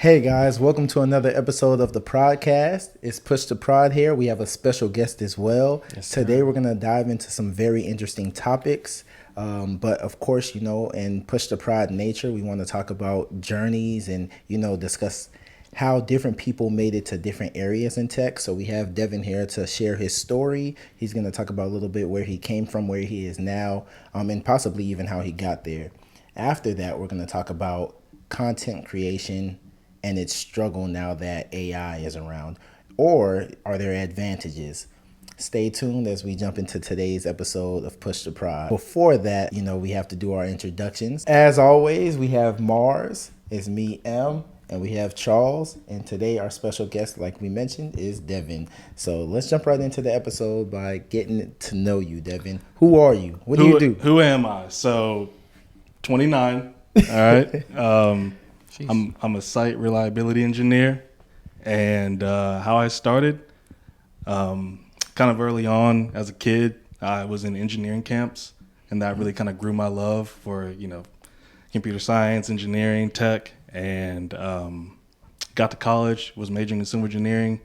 Hey guys, welcome to another episode of the Prodcast. It's Push to Prod here. We have a special guest as well. Yes, Today sir. we're going to dive into some very interesting topics. But of course, in Push to Prod nature, we want to talk about journeys and, discuss how different people made it to different areas in tech. So we have Devin here to share his story. He's going to talk about a little bit where he came from, where he is now, and possibly even how he got there. After that, we're going to talk about content creation and its struggle now that AI is around? Or are there advantages? Stay tuned as we jump into today's episode of Push to Prod. Before that, we have to do our introductions. As always, we have Mars, it's me, M, and we have Charles. And today our special guest, like we mentioned, is Devin. So let's jump right into the episode by getting to know you, Devin. Who are you? What do you do? Who am I? So, 29. All right. I'm a site reliability engineer, and how I started, kind of early on as a kid, I was in engineering camps, and that really kind of grew my love for computer science, engineering, tech, and got to college, was majoring in civil engineering.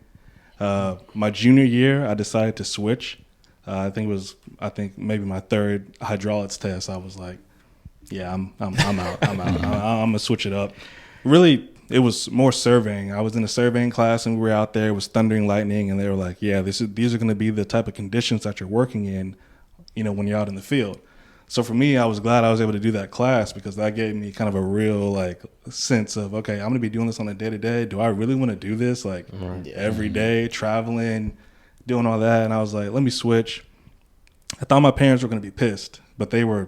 My junior year, I decided to switch. I think maybe my third hydraulics test, I was like, yeah, I'm out. I'm gonna switch it up. Really, it was more surveying. I was in a surveying class, and we were out there. It was thundering, lightning, and they were like, "Yeah, these are going to be the type of conditions that you're working in, when you're out in the field." So for me, I was glad I was able to do that class because that gave me kind of a real sense of, okay, I'm going to be doing this on a day to day. Do I really want to do this every day, traveling, doing all that? And I was like, let me switch. I thought my parents were going to be pissed, but they were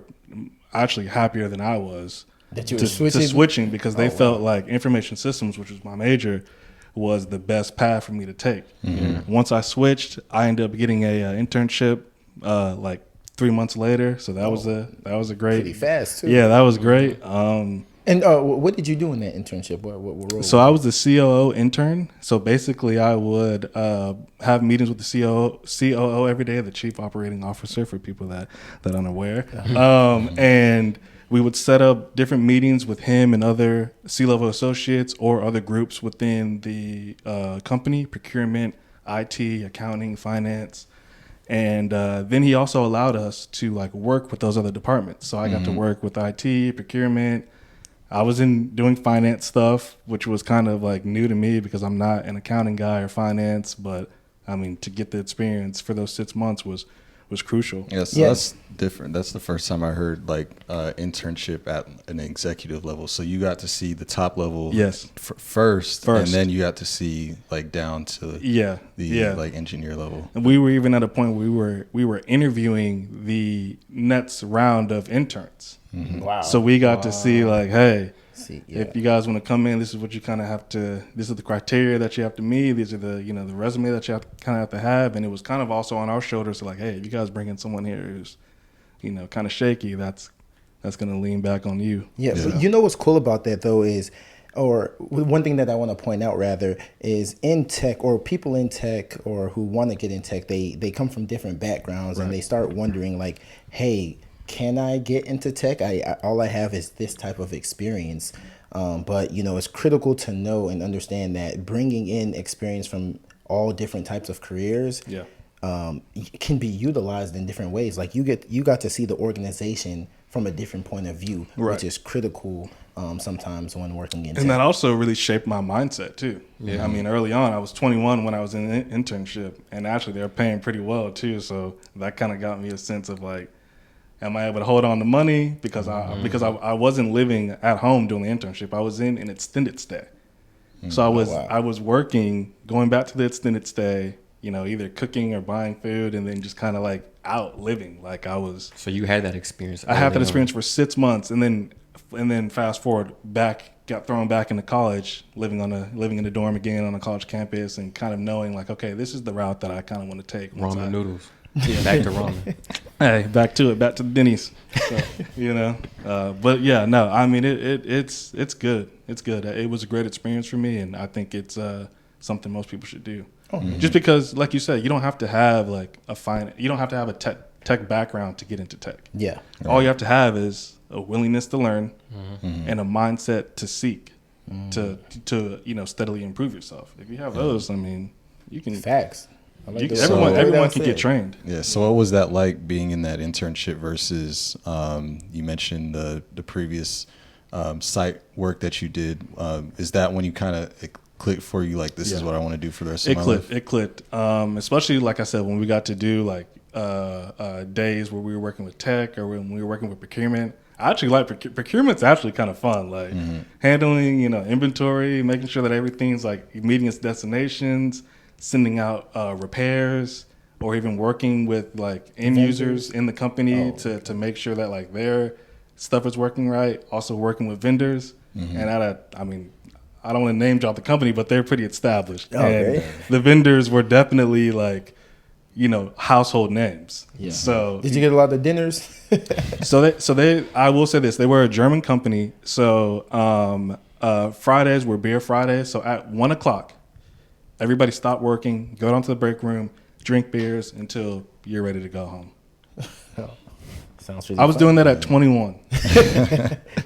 actually happier than I was That you to were switching because they felt like information systems, which was my major, was the best path for me to take. Mm-hmm. Once I switched, I ended up getting a internship 3 months later. So that was a great, pretty fast too. Yeah, that was great. And what did you do in that internship? What role? So I was the COO intern. So basically, I would have meetings with the COO every day, the Chief Operating Officer, for people that are unaware. And we would set up different meetings with him and other C-level associates or other groups within the company, procurement, IT, accounting, finance. And then he also allowed us to work with those other departments. So I got to work with IT, procurement. I was doing finance stuff, which was kind of new to me because I'm not an accounting guy or finance. But I mean, to get the experience for those 6 months was crucial. Yeah, so that's different. That's the first time I heard internship at an executive level. So you got to see the top level first, and then you got to see down to the engineer level. And we were even at a point where we were interviewing the next round of interns. Mm-hmm. Wow. So we got to see hey, if you guys want to come in, this is what you kind of have to. This is the criteria that you have to meet. These are the the resume that you have to have. And it was kind of also on our shoulders to hey, if you guys bring in someone here who's kind of shaky, that's going to lean back on you. Yeah. But what's cool about that though is, or one thing that I want to point out rather is in tech, or people in tech or who want to get in tech, they come from different backgrounds, right. And they start wondering hey, can I get into tech? All I have is this type of experience. But, it's critical to know and understand that bringing in experience from all different types of careers can be utilized in different ways. You got to see the organization from a different point of view, which is critical sometimes when working in tech. And that also really shaped my mindset too. Yeah. I mean, early on, I was 21 when I was in an internship, and actually they were paying pretty well too. So that kind of got me a sense of am I able to hold on to money? Because I wasn't living at home doing the internship. I was in an extended stay. So I was working, going back to the extended stay, either cooking or buying food, and then just kind of out living. So you had that experience. I had that experience for 6 months, and then fast forward back, got thrown back into college, living in the dorm again on a college campus, and kind of knowing okay, this is the route that I kind of want to take. Ramen noodles. Yeah, back to ramen. Hey, back to the Denny's. So, but yeah, no, I mean it's good. It's good. It was a great experience for me, and I think it's something most people should do. Just because, like you said, you don't have to have you don't have to have a tech background to get into tech. Yeah. All you have to have is a willingness to learn and a mindset to seek. to steadily improve yourself. If you have those, I mean, you can facts. Everyone can get trained. Yeah. So what was that like being in that internship versus you mentioned the previous site work that you did? Is that when you kind of clicked for you, like this is what I want to do for the rest of my life? It clicked. Especially like I said, when we got to do like days where we were working with tech or when we were working with procurement. I actually like procurement's actually kind of fun, like handling inventory, making sure that everything's like meeting its destinations, sending out repairs, or even working with like end users in the company to make sure that like their stuff is working right. Also working with vendors, and I don't want to name drop the company, but they're pretty established. And the vendors were definitely like, household names. Yeah. So did you get a lot of dinners? So they I will say this, they were a German company. So Fridays were beer Fridays. So at 1:00, everybody stopped working, go down to the break room, drink beers until you're ready to go home. Sounds really I was fun. doing that at 21.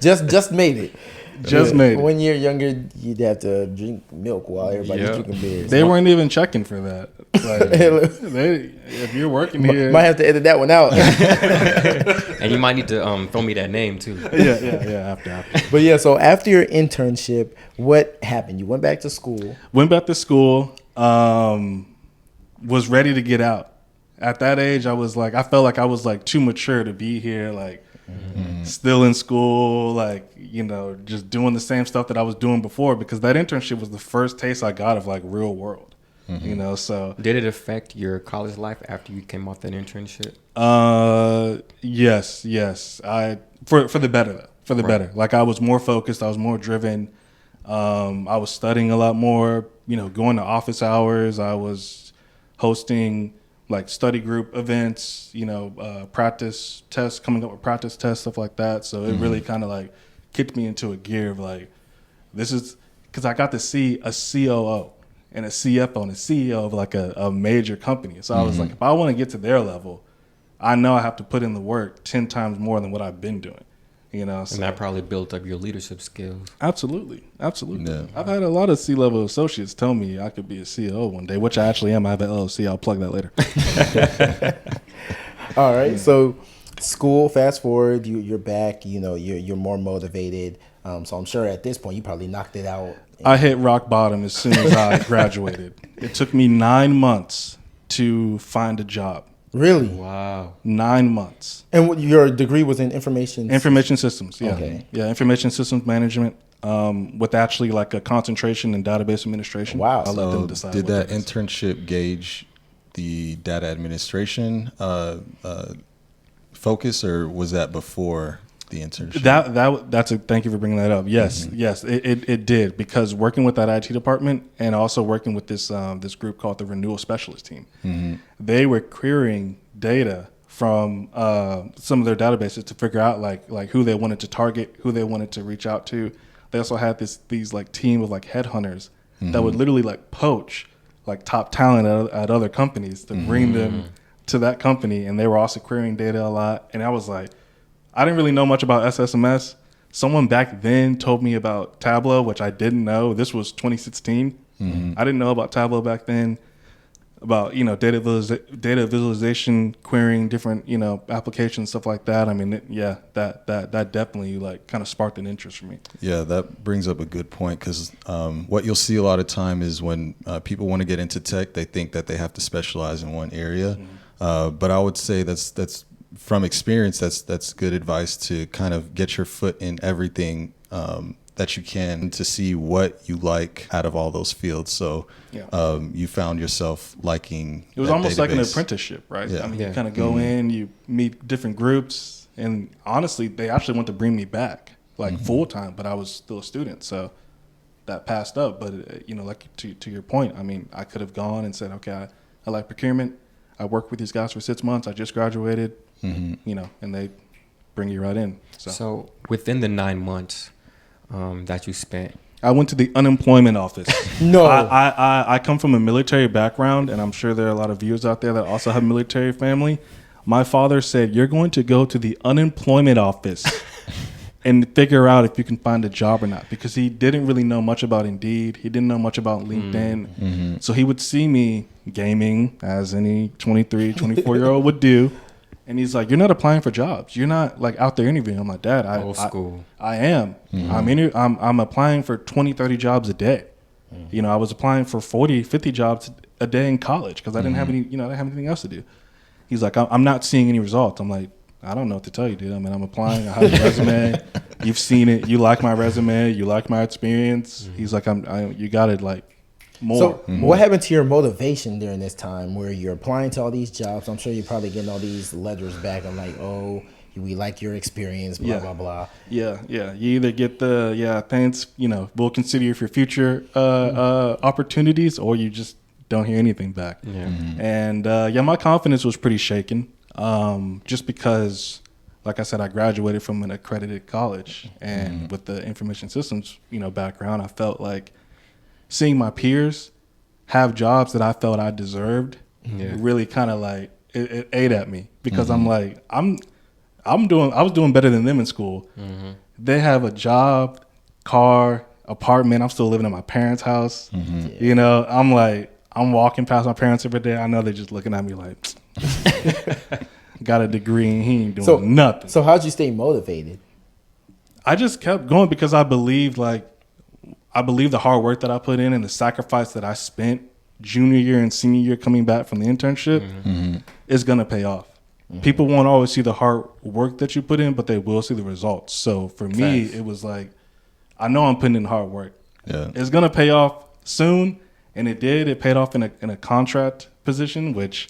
just made it. Made it. 1 year younger, you'd have to drink milk while everybody's drinking beers. They weren't even checking for that. Like, if you're working here, might have to edit that one out. And you might need to throw me that name too. Yeah. After. But yeah, so after your internship, what happened? You went back to school. Was ready to get out. At that age, I felt like I was like too mature to be here. Like. Still in school, like, just doing the same stuff that I was doing before, because that internship was the first taste I got of like real world, so. Did it affect your college life after you came off that internship? Yes. For the better though, for the better. Like I was more focused, I was more driven. I was studying a lot more, going to office hours. I was hosting like study group events, practice tests, coming up with practice tests, stuff like that. So it really kind of like kicked me into a gear of like, this is, because I got to see a COO and a CFO and a CEO of like a major company. So I was like, if I want to get to their level, I know I have to put in the work 10 times more than what I've been doing. So. And that probably built up your leadership skills. Absolutely. Yeah. I've had a lot of C-level associates tell me I could be a CEO one day, which I actually am. I have an LLC. I'll plug that later. All right. So school, fast forward, you're back, you're more motivated. So I'm sure at this point you probably knocked it out. I hit rock bottom as soon as I graduated. It took me 9 months to find a job. Really? Wow. 9 months. And your degree was in information systems. Yeah. Okay. Yeah, information systems management, with actually like a concentration in database administration. Wow. I'll let them decide. Did that internship gauge the data administration focus, or was that before the internship? Thank you for bringing that up. Yes, it did, because working with that IT department and also working with this group called the Renewal Specialist Team, they were querying data from some of their databases to figure out like who they wanted to target, who they wanted to reach out to. They also had these like team of like headhunters that would literally like poach like top talent at other companies to bring them to that company, and they were also querying data a lot. And I was like, I didn't really know much about SSMS. Someone back then told me about Tableau, which I didn't know. This was 2016. I didn't know about Tableau back then, about, data visualization, querying different, applications, stuff like that. I mean, that definitely like kind of sparked an interest for me. Yeah, that brings up a good point, because what you'll see a lot of time is when people want to get into tech, they think that they have to specialize in one area. But I would say that's from experience, that's good advice to kind of get your foot in everything that you can, to see what you like out of all those fields. So you found yourself liking it was that almost database. Like an apprenticeship, right? Yeah. I mean, you kind of go in, you meet different groups, and honestly, they actually want to bring me back like full time, but I was still a student, so that passed up. But like to your point, I mean, I could have gone and said, okay, I like procurement. I worked with these guys for 6 months. I just graduated, and they bring you right in. So within the 9 months that you spent, I went to the unemployment office. No. I come from a military background, and I'm sure there are a lot of viewers out there that also have military family. My father said, you're going to go to the unemployment office and figure out if you can find a job or not, because he didn't really know much about Indeed. He didn't know much about LinkedIn. Mm-hmm. So he would see me gaming, as any 23, 24-year-old would do. And he's like, you're not applying for jobs. You're not like out there interviewing. I'm like, Dad, I am. Mm-hmm. I'm applying for 20, 30 jobs a day. Mm-hmm. You know, I was applying for 40, 50 jobs a day in college because I didn't have any, I didn't have anything else to do. He's like, I'm not seeing any results. I'm like, I don't know what to tell you, dude. I mean, I'm applying. I have a resume. You've seen it. You like my resume. You like my experience. Mm-hmm. He's like, you got it, like, more. So what happened to your motivation during this time where you're applying to all these jobs? I'm sure you're probably getting all these letters back. I'm like, oh, we like your experience, blah, blah, blah. Yeah. You either get the, thanks, we'll consider you for future opportunities, or you just don't hear anything back. Yeah. Mm-hmm. And my confidence was pretty shaken, just because, like I said, I graduated from an accredited college, and with the information systems, background, I felt like seeing my peers have jobs that I felt I deserved really kind of like it ate at me, because I'm like, I was doing better than them in school. Mm-hmm. They have a job, car, apartment. I'm still living in my parents' house. Mm-hmm. I'm like, I'm walking past my parents every day. I know they're just looking at me like, got a degree and he ain't doing nothing. So how'd you stay motivated? I just kept going because I believe the hard work that I put in and the sacrifice that I spent junior year and senior year coming back from the internship is going to pay off. Mm-hmm. People won't always see the hard work that you put in, but they will see the results. So for me, it was like, I know I'm putting in hard work. Yeah. It's going to pay off soon. And it did. It paid off in a contract position, which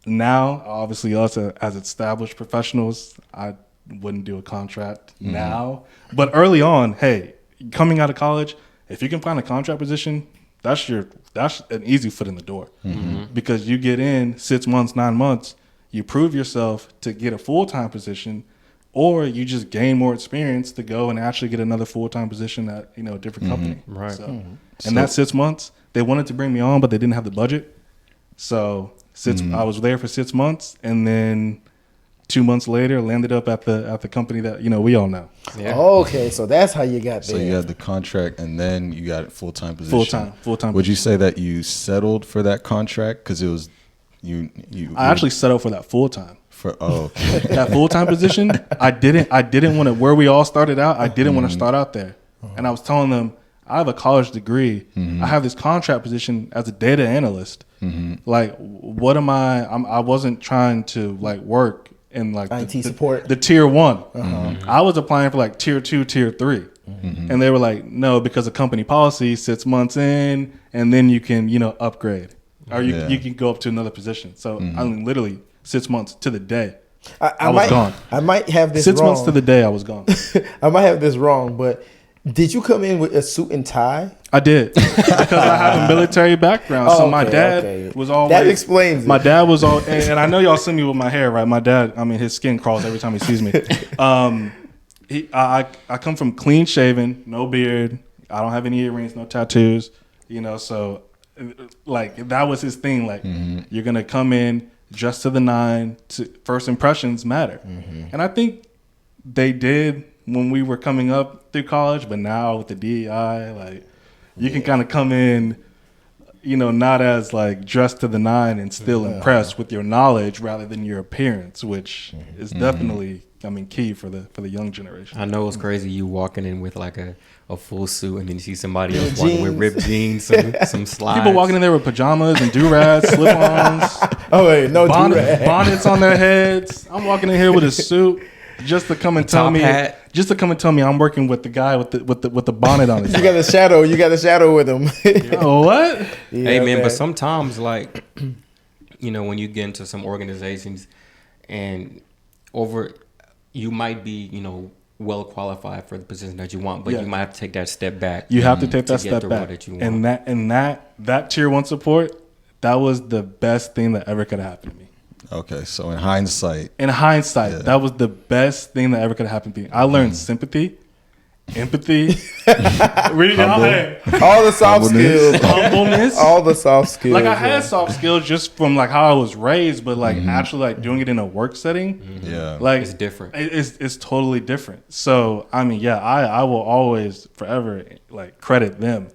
now, obviously, us as established professionals, I wouldn't do a contract now. But early on, hey, coming out of college, if you can find a contract position, that's an easy foot in the door. Mm-hmm. Because you get in 6 months, 9 months, you prove yourself to get a full-time position, or you just gain more experience to go and actually get another full-time position at a different company. Right. So, and that 6 months, they wanted to bring me on, but they didn't have the budget. So I was there for 6 months, and then 2 months later, landed up at the company that we all know. Yeah. Okay, so that's how you got there. So you had the contract, and then you got a full-time position. Full-time. Would you say that you settled for that contract because it was you? I actually settled for that full-time. Okay. That full-time position, I didn't want to, where we all started out, I didn't want to start out there. And I was telling them, I have a college degree. I have this contract position as a data analyst. Like, what am I wasn't trying to like work in like IT support, the tier 1. I was applying for like tier 2, tier 3. And they were like, no, because of company policy, 6 months in, and then you can, upgrade. Or you can go up to another position. So I mean, literally 6 months to the day, I was gone. I might have this 6 wrong. months to the day, I was gone. I might have this wrong, but did you come in with a suit and tie? I did, because I have a military background. So my dad was always. That explains it. My dad was all, and I know y'all see me with my hair, right? My dad, I mean, his skin crawls every time he sees me. I come from clean shaven, no beard. I don't have any earrings, no tattoos. So like that was his thing. Like you're gonna come in dressed to the nine. First impressions matter, and I think they did when we were coming up through college. But now with the DEI, like you can kind of come in, not as like dressed to the nine and still impressed with your knowledge rather than your appearance, which is definitely, key for the young generation. I know it's crazy you walking in with like a full suit and then you see somebody else walking with ripped jeans, some slides. People walking in there with pajamas and do-rags, slip-ons. Oh wait, no do-rags. Bonnets on their heads. I'm walking in here with a suit just to come and tell me I'm working with the guy with the bonnet on his head. You got the shadow with him. Oh, what? Yeah, hey man, but sometimes like when you get into some organizations and you might be well qualified for the position that you want, but you might have to take that step back. You have to take that step back. That you want. And that tier 1 support, that was the best thing that ever could have happened to me. Okay, so in hindsight, that was the best thing that ever could have happened to me. I learned sympathy, empathy, all the soft skills, humbleness, all the soft skills. Like I had soft skills just from like how I was raised, but like actually like doing it in a work setting, like it's different. It's totally different. So I mean, I will always forever like credit them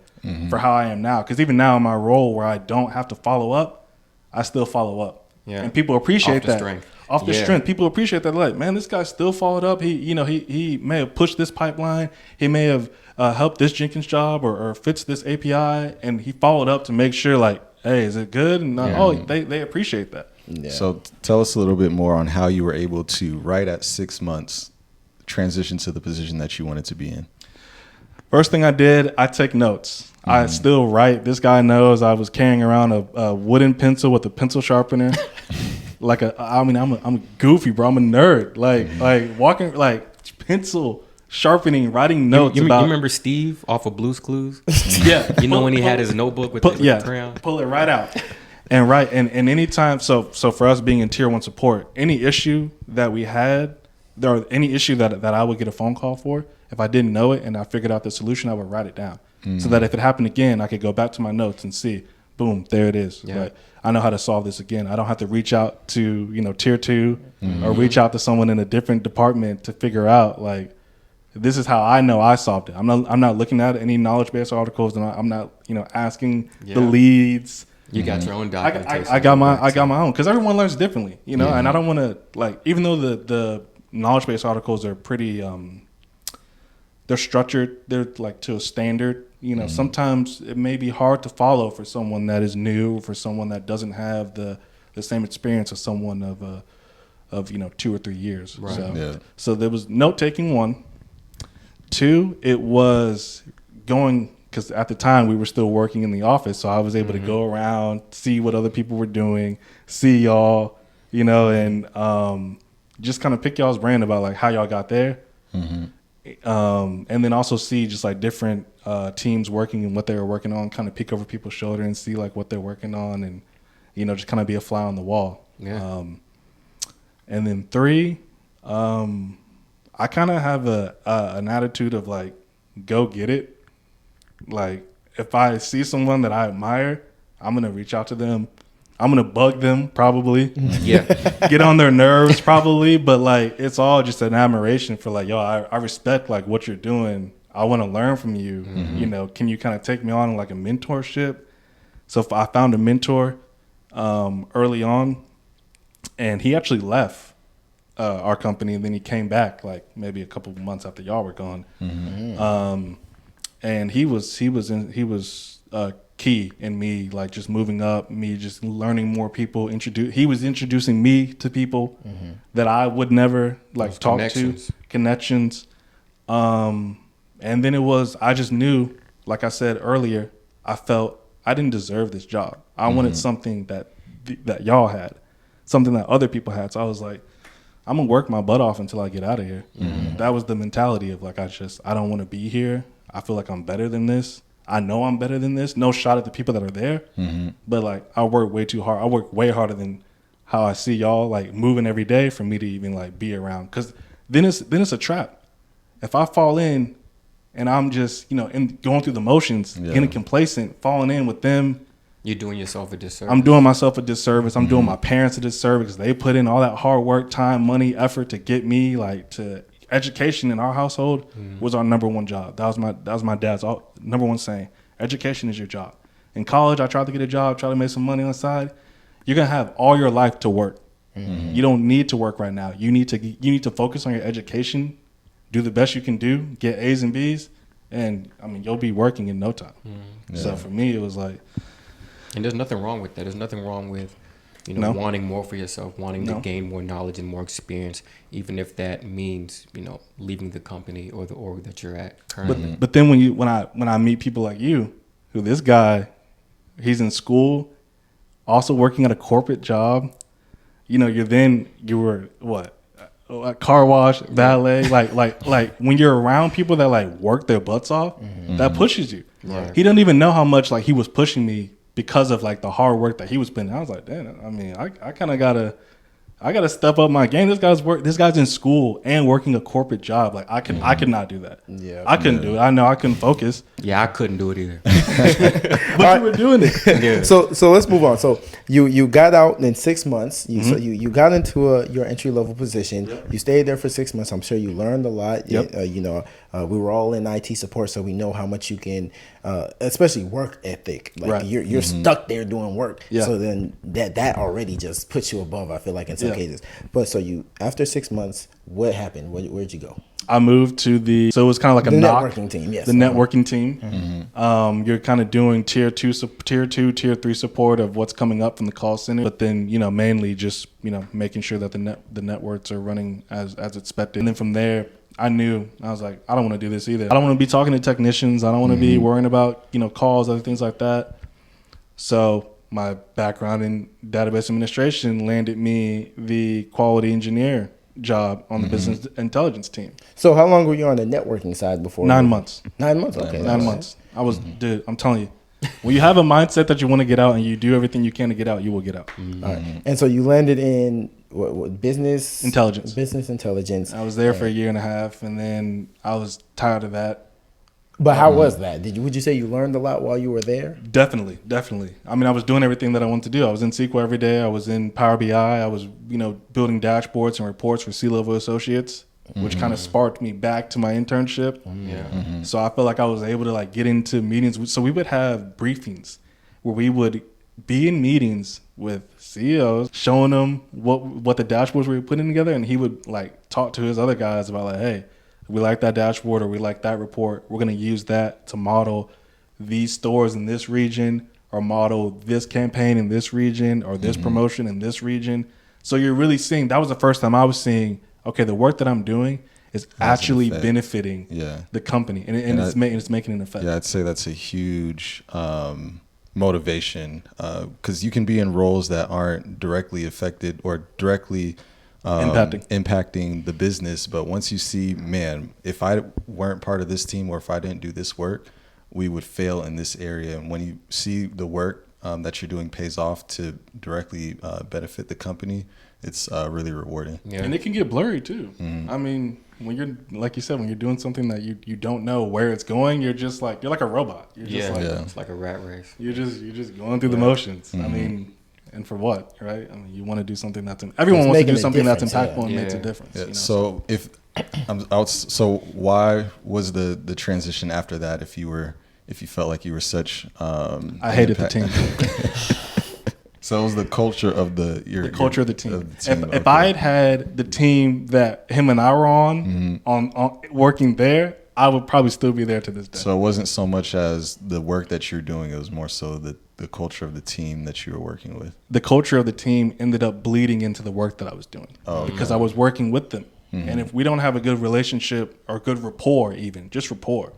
for how I am now, because even now in my role where I don't have to follow up, I still follow up, and people appreciate that. Off the strength, people appreciate that. Like, man, this guy still followed up. He may have pushed this pipeline. He may have helped this Jenkins job or fixed this API, and he followed up to make sure, like, hey, is it good? And they appreciate that. Yeah. So tell us a little bit more on how you were able to, right at 6 months, transition to the position that you wanted to be in. First thing I did, I take notes. I still write. This guy knows I was carrying around a wooden pencil with a pencil sharpener. I'm goofy, bro. I'm a nerd. Like walking, like pencil sharpening, writing notes. You remember Steve off of Blue's Clues? Yeah. When he had his notebook with the crayon? Pull it right out. And anytime, so for us being in tier 1 support, any issue that we had, any issue that I would get a phone call for, if I didn't know it and I figured out the solution, I would write it down. So that if it happened again, I could go back to my notes and see, boom, there it is. Yeah. Like, I know how to solve this again. I don't have to reach out to, tier 2 or reach out to someone in a different department to figure out, like, this is how I know I solved it. I'm not looking at any knowledge base articles, and I'm not, asking the leads. You got your own documentation. I got my own, because everyone learns differently, and I don't want to, like, even though the knowledge base articles are pretty, they're structured, they're like to a standard. Sometimes it may be hard to follow for someone that is new, for someone that doesn't have the same experience as someone of 2 or 3 years. Right. So there was note taking 1. 2, it was going, because at the time we were still working in the office, so I was able to go around, see what other people were doing, see y'all, and just kind of pick y'all's brain about like how y'all got there. And then also see just like different teams working and what they were working on, kind of peek over people's shoulder and see like what they're working on, and just kind of be a fly on the wall. And then 3, I kind of have an attitude of like, go get it. Like, if I see someone that I admire, I'm gonna reach out to them. I'm gonna bug them probably. Get on their nerves probably, but like, it's all just an admiration for like, yo, I respect like what you're doing. I want to learn from you. Can you kind of take me on like a mentorship? So if I found a mentor early on, and he actually left our company, and then he came back like maybe a couple of months after y'all were gone. And he was key in me, like just moving up, me just learning more people. He was introducing me to people that I would never like talk to, connections. And then I just knew, like I said earlier, I felt I didn't deserve this job. I wanted something that y'all had, something that other people had. So I was like, I'm gonna work my butt off until I get out of here. That was the mentality of like, I don't want to be here. I feel like I'm better than this. I know I'm better than this. No shot at the people that are there, but like, I work way too hard. I work way harder than how I see y'all like moving every day for me to even like be around. Because then it's a trap. If I fall in and I'm just going through the motions, getting complacent, falling in with them, you're doing yourself a disservice. I'm doing myself a disservice. I'm doing my parents a disservice, because they put in all that hard work, time, money, effort to get me like to. Education in our household was our number 1 job. That was my dad's number 1 saying. Education is your job. In college, I tried to get a job, try to make some money on the side. You're gonna have all your life to work. You don't need to work right now. You need to focus on your education, do the best you can do, get A's and B's, and I mean you'll be working in no time. So for me, it was like, and there's nothing wrong with that. There's nothing wrong with wanting more for yourself, wanting to gain more knowledge and more experience, even if that means, leaving the company or the org that you're at currently. But then when I meet people like you, who this guy, he's in school, also working at a corporate job, you were what? A car wash, valet, like when you're around people that like work their butts off, that pushes you. Right. He doesn't even know how much like he was pushing me, because of like the hard work that he was putting. I was like, damn, I mean, I kind of gotta I got to step up my game. This guy's in school and working a corporate job. Like I could not do that. Yeah, I couldn't do it. I know I couldn't focus. Yeah, I couldn't do it either. But you were doing it. Yeah. So let's move on. So you got out in 6 months. So you got into your entry level position. Yep. You stayed there for 6 months. I'm sure you learned a lot. Yep. We were all in IT support, so we know how much you can, especially work ethic. Like you're stuck there doing work. Yeah. So then that already just puts you above, I feel like, in some cases. But so after 6 months, what happened? Where'd you go? I moved to so it was kind of like the networking team. Yes, the networking team. Mm-hmm. You're kind of doing tier 2, tier 3 support of what's coming up from the call center, but then mainly just making sure that the networks are running as expected. And then from there, I was like, I don't want to do this either. I don't want to be talking to technicians. I don't want to be worrying about calls, other things like that. So my background in database administration landed me the quality engineer job on the business intelligence team. So how long were you on the networking side before? 9 months. 9 months? Okay. 9 months. I was, dude, I'm telling you, when you have a mindset that you want to get out and you do everything you can to get out, you will get out. All right. And so you landed in what business? Intelligence. Business intelligence. I was there for a year and a half, and then I was tired of that. But how was that? Would you say you learned a lot while you were there? Definitely. I mean, I was doing everything that I wanted to do. I was in SQL every day. I was in Power BI. I was, building dashboards and reports for C-level associates, which kind of sparked me back to my internship. Yeah. So I felt like I was able to get into meetings. So we would have briefings where we would be in meetings with CEOs, showing them what the dashboards we were putting together, and he would talk to his other guys about hey, we like that dashboard or we like that report. We're going to use that to model these stores in this region or model this campaign in this region or this promotion in this region. So you're really seeing, that was the first time I was seeing, okay, the work that I'm doing is actually benefiting the company and it's making an effect. Yeah, I'd say that's a huge motivation because you can be in roles that aren't directly affected or directly impacting the business. But once you see, man, if I weren't part of this team or if I didn't do this work, we would fail in this area. And when you see the work that you're doing pays off to directly benefit the company, it's really rewarding. Yeah. And it can get blurry too. I mean, when you're, like you said, when you're doing something that you don't know where it's going, you're just you're like a robot. You're just it's like a rat race. You're just going through the motions. I mean, and for what, right? I mean, you want to do something everyone wants to do something that's impactful and makes a difference. Yeah. So so why was the transition after that? If you felt like you were such, I hated the team. So it was the culture of the culture of the team. If I had the team that him and I were on working there, I would probably still be there to this day. So it wasn't so much as the work that you're doing; it was more so the culture of the team that you were working with. The culture of the team ended up bleeding into the work that I was doing because I was working with them. And if we don't have a good relationship or good rapport, even just rapport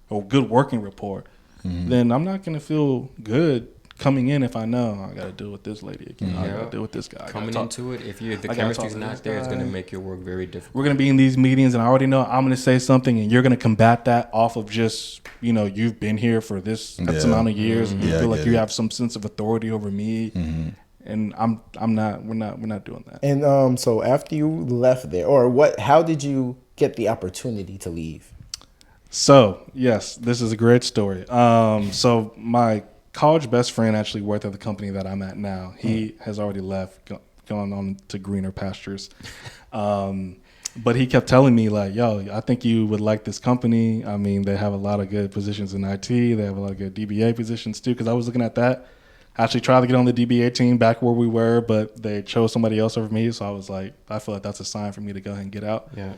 or good working rapport, then I'm not going to feel good coming in if I know I got to deal with this lady again. I got to deal with this guy. Coming into it, if the chemistry's not there, it's going to make your work very difficult. We're going to be in these meetings, and I already know I'm going to say something, and you're going to combat that off of just you've been here for this X amount of years, and you feel like you have some sense of authority over me. And we're not doing that. And so after you left there, or how did you get the opportunity to leave? So yes, this is a great story. So my college best friend actually worked at the company that I'm at now. He has already left, gone on to greener pastures. But he kept telling me yo, I think you would like this company. I mean, they have a lot of good positions in IT. They have a lot of good DBA positions too. Because I was looking at that. I actually tried to get on the DBA team back where we were, but they chose somebody else over me. So I was like, I feel like that's a sign for me to go ahead and get out. Yeah.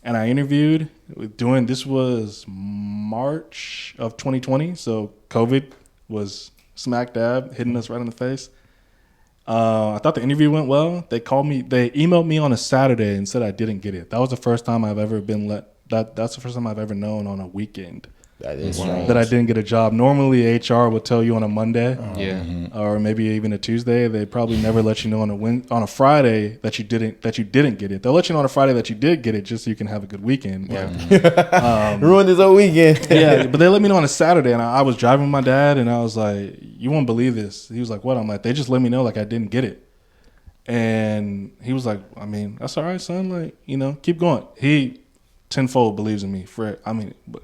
And I interviewed this was March of 2020. So COVID was smack dab hitting us right in the face. I thought the interview went well. They emailed me on a Saturday and said I didn't get it. That was the first time I've ever been that's the first time I've ever known on a weekend that is that I didn't get a job. Normally HR would tell you on a Monday, or maybe even a Tuesday. They probably never let you know on a Friday that you didn't get it. They'll let you know on a Friday that you did get it just so you can have a good weekend. Ruined his whole weekend. Yeah, but they let me know on a Saturday, and I was driving with my dad, and I was like, "You won't believe this." He was like, "What?" I'm like, "They just let me know I didn't get it." And he was like, I mean, that's all right, son. Like, you know, keep going. He tenfold believes in me.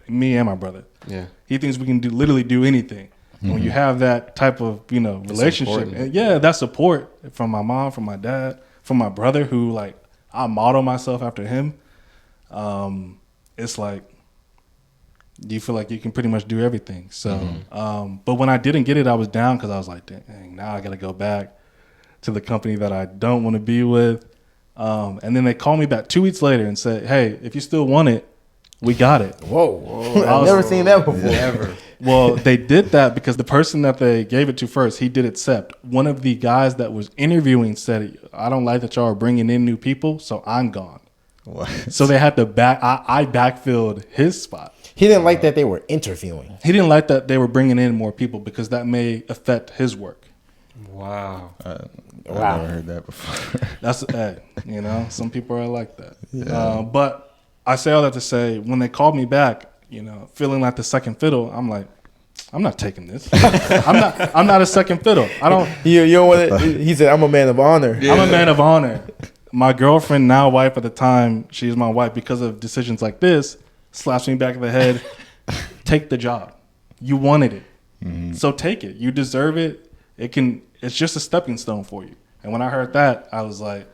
Me and my brother. Yeah. He thinks we can literally do anything. Mm-hmm. When you have that type of, you know, relationship, and that support from my mom, from my dad, from my brother, who like I model myself after him. It's like you feel like you can pretty much do everything. So, but when I didn't get it, I was down because I was like, dang, now I got to go back to the company that I don't want to be with. And then they called me back 2 weeks later and said, hey, if you still want it, we got it. Whoa. I've never seen that before. Never. Well, they did that because the person that they gave it to first, he did accept. One of the guys that was interviewing said, I don't like that y'all are bringing in new people, so I'm gone. What? So they had to I backfilled his spot. He didn't like that they were interviewing. He didn't like that they were bringing in more people because that may affect his work. Wow. I've never heard that before. That's you know, some people are like that. Yeah. But I say all that to say, when they called me back, you know, feeling like the second fiddle, I'm like, I'm not taking this. I'm not a second fiddle. I don't. You don't want to, he said, I'm a man of honor. Yeah. I'm a man of honor. My girlfriend, now wife at the time, she's my wife because of decisions like this, slaps me back in the head. Take the job. You wanted it. Mm-hmm. So take it. You deserve it. It's just a stepping stone for you. And when I heard that, I was like,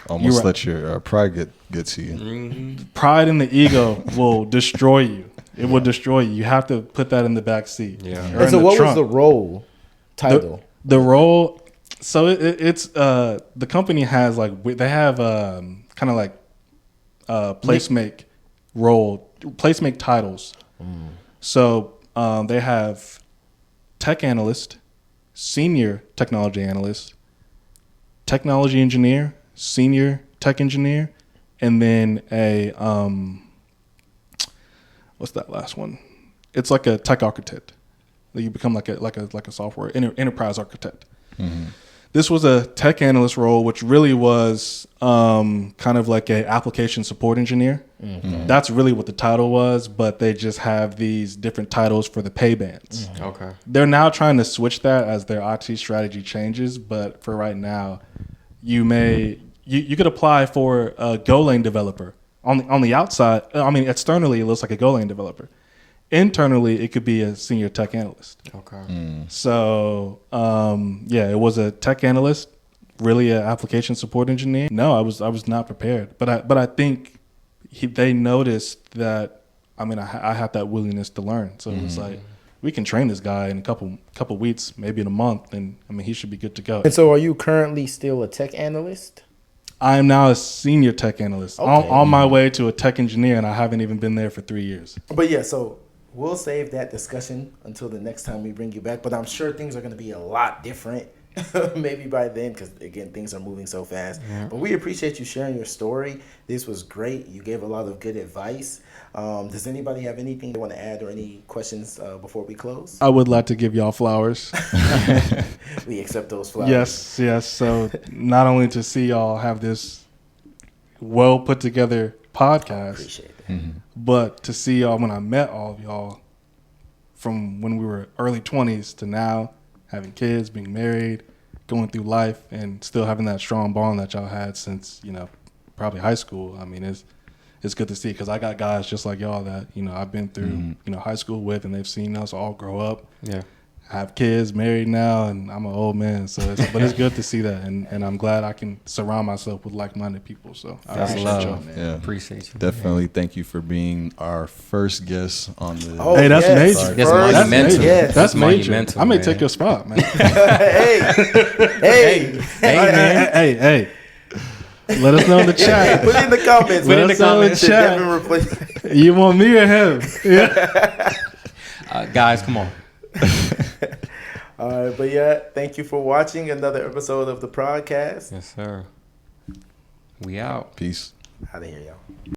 almost let your pride get to you. Mm-hmm. Pride and the ego will destroy you. It will destroy you. You have to put that in the back seat. Yeah. And so what was the role title? The role, so it's the company has like, they have kind of like placemake titles. So they have tech analyst, senior technology analyst, technology engineer, senior tech engineer, and then a what's that last one? It's like a tech architect. You become like a software enterprise architect. Mm-hmm. This was a tech analyst role, which really was kind of like a application support engineer. Mm-hmm. That's really what the title was, but they just have these different titles for the pay bands. Mm-hmm. Okay. They're now trying to switch that as their IT strategy changes, but for right now, you could apply for a Golang developer. On the outside, I mean, externally, it looks like a Golang developer. Internally, it could be a senior tech analyst. Okay. So, it was a tech analyst, really an application support engineer. No, I was not prepared. But I think they noticed that, I mean, I had that willingness to learn. So it was like, we can train this guy in a couple weeks, maybe in a month, and I mean, he should be good to go. And so are you currently still a tech analyst? I am now a senior tech analyst, on my way to a tech engineer, and I haven't even been there for 3 years. But yeah, so we'll save that discussion until the next time we bring you back. But I'm sure things are going to be a lot different maybe by then because, again, things are moving so fast. Yeah. But we appreciate you sharing your story. This was great. You gave a lot of good advice. Does anybody have anything they want to add or any questions before we close? I would like to give y'all flowers. We accept those flowers. Yes. So not only to see y'all have this well put together podcast, appreciate that. But to see y'all when I met all of y'all from when we were early 20s to now, having kids, being married, going through life, and still having that strong bond that y'all had since, you know, probably high school. I mean, it's good to see because I got guys just like y'all that, you know, I've been through, you know, high school with, and they've seen us all grow up. Yeah. Have kids, married now, and I'm an old man. So, but it's good to see that, and I'm glad I can surround myself with like-minded people. So I appreciate y'all, man. Yeah. Appreciate you. Definitely, thank you for being our first guest on the. Hey, that's major. That's monumental. Yes. That's major. I may take your spot, man. Hey. Let us know in the chat. Put it in the comments. Let us know in the chat. You want me or him? Yeah. Guys, come on. All right, but yeah, thank you for watching another episode of the Prodcast. Yes, sir. We out. Peace. Out of here, y'all.